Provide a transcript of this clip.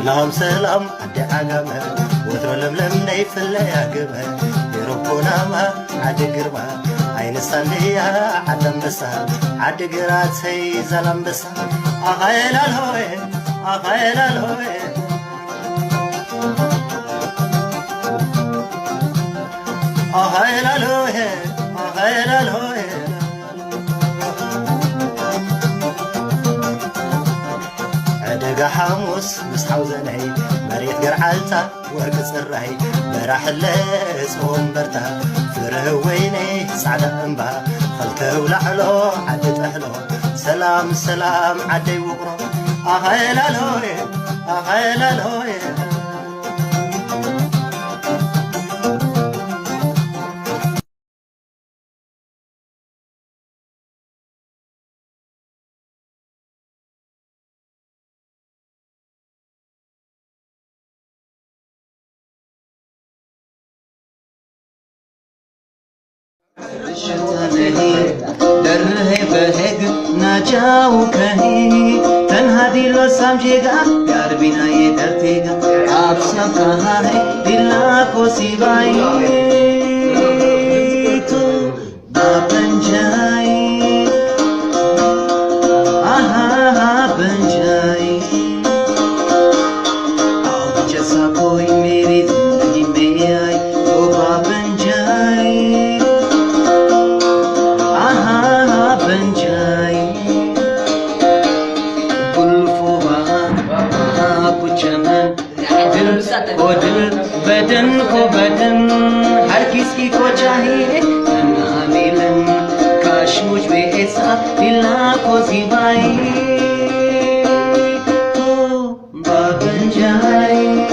سلام سلام عدي عقمة وترو لملم نيفلا يا قمة يربونا ما عدي قربا عين السندية عدم بسا عدي قرات سي زلم بسا أخيل الهوي أخيل الهوي أخيل الهوي أخيل الهوي عدق حموس مس حوزني مريت قرعلتا ورق صراي براح الليس ومبرتا فره ويني سعد انبا خلته ولعلو عدت اهلو سلام سلام عدي وقرو اخيل الهوي اخيل الهوي درhe beheg na jaau kahi tanhadi lo samjhega pyar bina ye dardega aap sab kaha hai dil ko siwai tu ban jai aha ban jai aap jaisa koi meri zindagi mein aaye to ban jai बदन को बदन हर किसी को चाहिए तन्हा मिलन काश मुझ में ऐसा दिल को सिवाई तो बन जाए